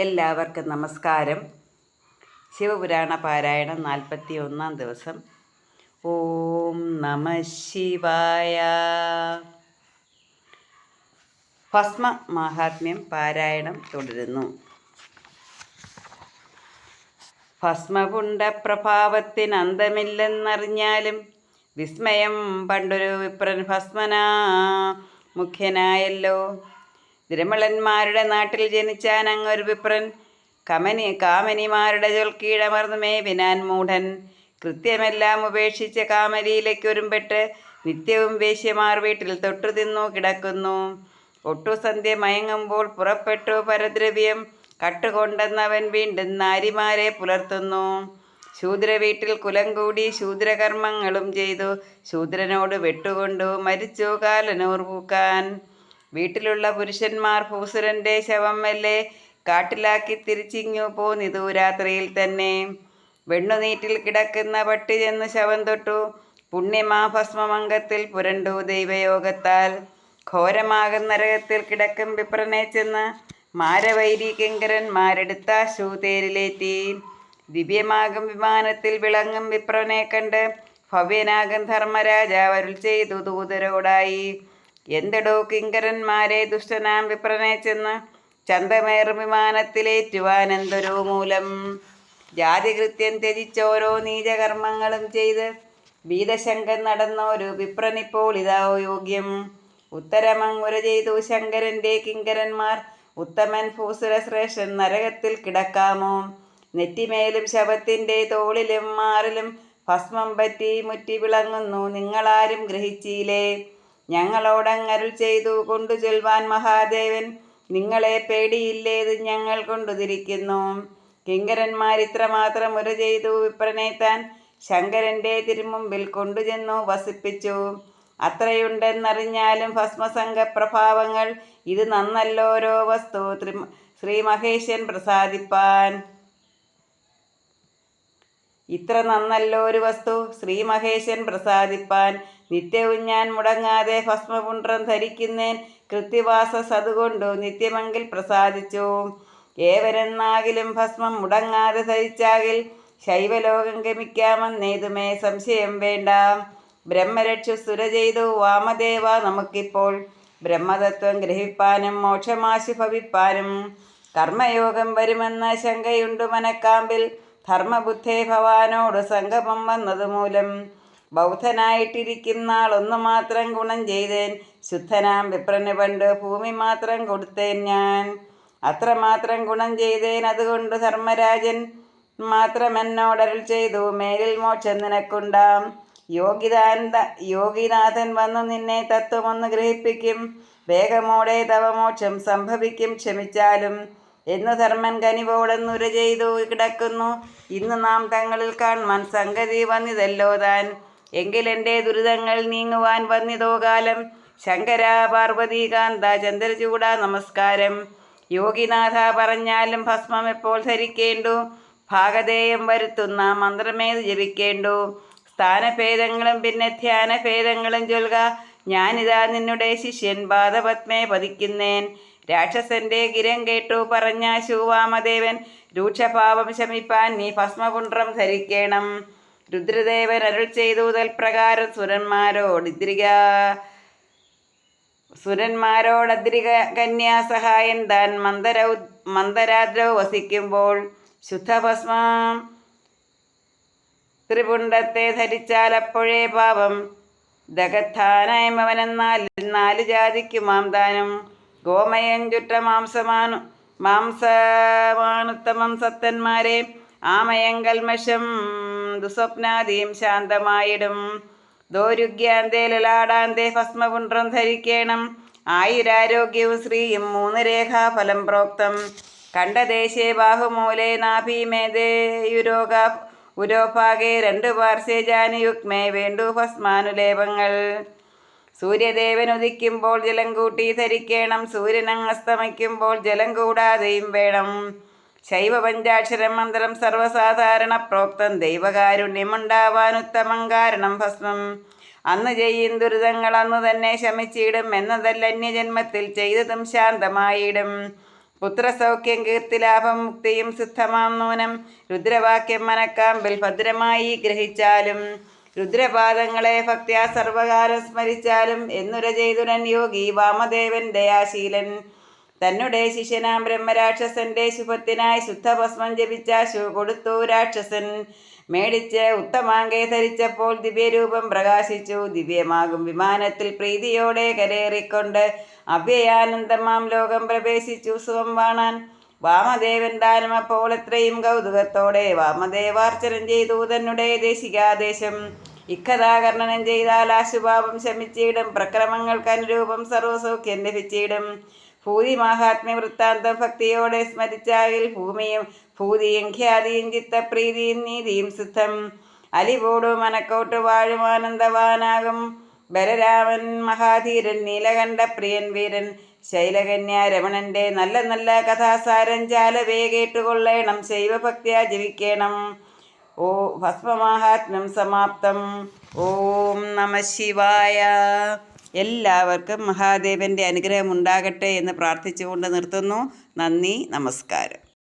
എല്ലാവർക്കും നമസ്കാരം. ശിവപുരാണ പാരായണം 41 ദിവസം. ഓം നമ ശിവായ. ഭസ്മ മാഹാത്മ്യം പാരായണം തുടരുന്നു. ഭസ്മപുണ്ട പ്രഭാവത്തിന് അന്തമില്ലെന്നറിഞ്ഞാലും വിസ്മയം പണ്ടൊരു വിപ്രൻ ഭസ്മനാ മുഖ്യനായല്ലോ. തിരുമളന്മാരുടെ നാട്ടിൽ ജനിച്ചാൻ അങ്ങൊരു വിപ്രൻ കാമനിമാരുടെ ചൊൽക്കീഴമർന്നുമേ വിനാൻ മൂഢൻ. കൃത്യമെല്ലാം ഉപേക്ഷിച്ച് കാമലീലയ്ക്കൊരുമ്പെട്ട് നിത്യവും വേശ്യമാർ വീട്ടിൽ തൊട്ടു തിന്നു കിടക്കുന്നു. ഒട്ടുസന്ധ്യ മയങ്ങുമ്പോൾ പുറപ്പെട്ടു പരദ്രവ്യം കട്ടുകൊണ്ടെന്നവൻ വീണ്ടും നാരിമാരെ പുലർത്തുന്നു. ശൂദ്ര വീട്ടിൽ കുലം കൂടി ശൂദ്രകർമ്മങ്ങളും ചെയ്തു ശൂദ്രനോട് വെട്ടുകൊണ്ടു മരിച്ചു കാലനൂർ പൂക്കാൻ. വീട്ടിലുള്ള പുരുഷന്മാർ ഭൂസുരൻ്റെ ശവം മെല്ലെ കാട്ടിലാക്കി തിരിച്ചിങ്ങു പോന്നിതു രാത്രിയിൽ തന്നെ. വെണ്ണുനീറ്റിൽ കിടക്കുന്ന പട്ടി ചെന്ന് ശവം തൊട്ടു പുണ്യമാ ഭസ്മമംഗത്തിൽ പുരണ്ടു ദൈവയോഗത്താൽ. ഘോരമാകും നരകത്തിൽ കിടക്കും വിപ്രനെ ചെന്ന് മാരവൈരി കിങ്കരന്മാരെടുത്താശു തേരിലേറ്റി. ദിവ്യമാകും വിമാനത്തിൽ വിളങ്ങും വിപ്രനെ കണ്ട് ഭവ്യനാകും ധർമ്മരാജാവ് അരുൾ ചെയ്തു ദൂതരോടായി. എന്തെടോ കിങ്കരന്മാരെ, ദുഷ്ടനാം വിപ്രനെ ചെന്ന് ചന്തമേറും വിമാനത്തിലേറ്റുവാൻ എന്തൊരു മൂലം? ജാതികൃത്യം ത്യജിച്ചോരോ നീചകർമ്മങ്ങളും ചെയ്ത് വീതശങ്കൻ നടന്നോരു വിപ്രനിപ്പോൾ ഇതാ യോഗ്യം. ഉത്തരമങ്ങുര ചെയ്തു ശങ്കരൻ്റെ കിങ്കരന്മാർ, ഉത്തമൻ ഭൂസുരശ്രേഷ്ഠൻ നരകത്തിൽ കിടക്കാമോ? നെറ്റിമേലും ശവത്തിൻ്റെ തോളിലും മാറിലും ഭസ്മം പറ്റി മുറ്റി വിളങ്ങുന്നു, നിങ്ങളാരും ഗ്രഹിച്ചില്ലേ? ഞങ്ങളോടങ്ങരുൾ ചെയ്തു കൊണ്ടു ചൊൽവാൻ മഹാദേവൻ, നിങ്ങളെ പേടിയില്ലേത് ഞങ്ങൾ കൊണ്ടുതിരിക്കുന്നു. കിങ്കരന്മാരിത്രമാത്രം ഉര ചെയ്തു വിപ്രനെ താൻ ശങ്കരൻ്റെ തിരുമുമ്പിൽ കൊണ്ടുചെന്നു വസിപ്പിച്ചു. അത്രയുണ്ടെന്നറിഞ്ഞാലും ഭസ്മസംഘ പ്രഭാവങ്ങൾ ഇത് നന്നല്ലോരോ വസ്തു ശ്രീ മഹേശൻ പ്രസാദിപ്പാൻ. ഇത്ര നന്നല്ലോ ഒരു വസ്തു ശ്രീ മഹേശൻ പ്രസാദിപ്പാൻ. നിത്യവും ഞാൻ മുടങ്ങാതെ ഭസ്മപുണ്ട്രം ധരിക്കുന്നേൻ, കൃത്യവാസ സതുകൊണ്ടു നിത്യമെങ്കിൽ പ്രസാദിച്ചു. ഏവരെന്നാകിലും ഭസ്മം മുടങ്ങാതെ ധരിച്ചാകിൽ ശൈവലോകം ഗമിക്കാമെന്നേതുമേ സംശയം വേണ്ട. ബ്രഹ്മരക്ഷുസുര ചെയ്തു വാമദേവ നമുക്കിപ്പോൾ ബ്രഹ്മതത്വം ഗ്രഹിപ്പാനും മോക്ഷമാശു ഭവിപ്പാനും. കർമ്മയോഗം വരുമെന്ന ശങ്കയുണ്ടു മനക്കാമ്പിൽ, ധർമ്മബുദ്ധേ ഭവാനോട് സംഗമം വന്നതുമൂലം. ബൗദ്ധനായിട്ടിരിക്കും നാളൊന്നു മാത്രം ഗുണം ചെയ്തേൻ, ശുദ്ധനാം വിപ്രന് പണ്ട് ഭൂമി മാത്രം കൊടുത്തേൻ ഞാൻ. അത്രമാത്രം ഗുണം ചെയ്തേൻ, അതുകൊണ്ട് ധർമ്മരാജൻ മാത്രമെന്നോടരുൾ ചെയ്തു, മേലിൽ മോക്ഷം നിനക്കുണ്ടാം. യോഗിനാഥൻ വന്നു നിന്നെ തത്വമൊന്ന് ഗ്രഹിപ്പിക്കും, വേഗമോടെ തവ മോക്ഷം സംഭവിക്കും ക്ഷമിച്ചാലും എന്നു ധർമ്മൻ കനിവോടെന്നുര ചെയ്തു കിടക്കുന്നു. ഇന്ന് നാം തങ്ങളിൽ കാൺമാൻ സംഗതി വന്നിതല്ലോ താൻ. എങ്കിലെൻ്റെ ദുരിതങ്ങൾ നീങ്ങുവാൻ വന്നിതോ കാലം. ശങ്കര പാർവതീകാന്ത ചന്ദ്രചൂഡ നമസ്കാരം. യോഗിനാഥ പറഞ്ഞാലും ഭസ്മം എപ്പോൾ ധരിക്കേണ്ടു? ഭാഗധേയം വരുത്തുന്ന മന്ത്രമേത് ജപിക്കേണ്ടു? സ്ഥാനഭേദങ്ങളും പിന്നെ ധ്യാനഭേദങ്ങളും ചൊൽക. ഞാനിതാ നിന്നുടെ ശിഷ്യൻ പാദപത്മേ പതിക്കുന്നേൻ. രാക്ഷസന്റെ ഗിരം കേട്ടു പറഞ്ഞാശു വാമദേവൻ, രൂക്ഷഭാവം ശമിപ്പാൻ നീ ഭസ്മപുണ്ട്രം ധരിക്കണം. രുദ്രദേവൻ അരുൾ ചെയ്തു തൽപ്രകാരം സുരന്മാരോടദ്രിക കന്യാസഹായൻ താൻ മന്ദരാദ്രൗ വസിക്കുമ്പോൾ ശുദ്ധഭസ്മം ത്രിപുണ്ഡത്തെ ധരിച്ചാൽ അപ്പോഴേ പാപം ദഗത്ഥാനായ്മവനെന്നാൽ 4 ജാതിക്കുമാം ദാനം. ഗോമയം ചുറ്റ മാംസമാണുത്തമം സത്തന്മാരെ, ആമയം കൽമഷം ദുസ്വപ്നാദിയും ശാന്തമായിടും. ദോരുഗ്യാന്തേ ലലാടാന്തേ ഭസ്മപുണ്ട്രം ധരിക്കണം. ആയുരാരോഗ്യവും ശ്രീയും 3 രേഖാഫലം പ്രോക്തം. കണ്ഠദേശേ ബാഹുമൂലേ നാഭീമേതേയുരോഗ ഉരോഭാഗേ 2 പാർശ്വേ ജാനുയുഗ്മേ വേണ്ടു ഭസ്മാനുലേപങ്ങൾ. സൂര്യദേവൻ ഉദിക്കുമ്പോൾ ജലം കൂട്ടി ധരിക്കണം, സൂര്യനങ്ങസ്തമിക്കുമ്പോൾ ജലം കൂടാതെയും വേണം. ശൈവ പഞ്ചാക്ഷരം മന്ത്രം സർവസാധാരണ പ്രോക്തം, ദൈവകാരുണ്യമുണ്ടാവാനുത്തമം കാരണം ഭസ്മം. അന്ന് ചെയ്യും ദുരിതങ്ങൾ അന്ന് തന്നെ ശമിച്ചിടും, എന്നതല്ല അന്യജന്മത്തിൽ ചെയ്തതും ശാന്തമായിടും. പുത്രസൗഖ്യം കീർത്തിലാഭം മുക്തിയും സിദ്ധമാം നൂനം രുദ്രവാക്യം മനക്കാമ്പിൽ ഭദ്രമായി ഗ്രഹിച്ചാലും രുദ്രപാദങ്ങളെ ഭക്ത്യാ സർവകാലം സ്മരിച്ചാലും എന്നുര ചെയ്തുരൻ യോഗി വാമദേവൻ ദയാശീലൻ തന്നെ ശിഷ്യനാം ബ്രഹ്മരാക്ഷസന്റെ ശുഭത്തിനായി ശുദ്ധഭസ്മം ജപിച്ചാശു കൊടുത്തു രാക്ഷസൻ മേടിച്ച് ഉത്തമാങ്കെ ധരിച്ചപ്പോൾ ദിവ്യരൂപം പ്രകാശിച്ചു. ദിവ്യമാകും വിമാനത്തിൽ പ്രീതിയോടെ കരേറിക്കൊണ്ട് അവ്യയാനന്ദമാം ലോകം പ്രവേശിച്ചു സുഖം വാണാൻ. വാമദേവൻ ദാനം അപ്പോൾ എത്രയും കൗതുകത്തോടെ വാമദേവാർച്ചനം ചെയ്തു തന്നെ ദേശികാദേശം. ഇക്കഥാകർണനം ചെയ്താൽ ആശുപാപം ശമിച്ചിടും, പ്രക്രമങ്ങൾക്ക് അനുരൂപം സർവസൗഖ്യം ലഭിച്ചിടും. ഭൂതി മാഹാത്മ്യ വൃത്താന്തം ഭക്തിയോടെ സ്മരിച്ചാകിൽ ഭൂമിയും ഭൂതിയും ഖ്യാതിയും ചിത്തപ്രീതിയും നീതിയും സിദ്ധം. അലിപോടു മനക്കോട്ട് വാഴും ആനന്ദവാനാകും ബലരാമൻ മഹാധീരൻ നീലകണ്ഠ പ്രിയൻ വീരൻ ശൈലകന്യ രമണന്റെ നല്ല നല്ല കഥാസാരം ചാലവേ കേട്ടുകൊള്ളേണം. ശൈവഭക്തിയാ ജപിക്കണം. ഓ ഭസ്മമാഹാത്മ്യം സമാപ്തം. ഓം നമഃ ശിവായ. എല്ലാവർക്കും മഹാദേവൻ്റെ അനുഗ്രഹം ഉണ്ടാകട്ടെ എന്ന് പ്രാർത്ഥിച്ചുകൊണ്ട് നിർത്തുന്നു. നന്ദി, നമസ്കാരം.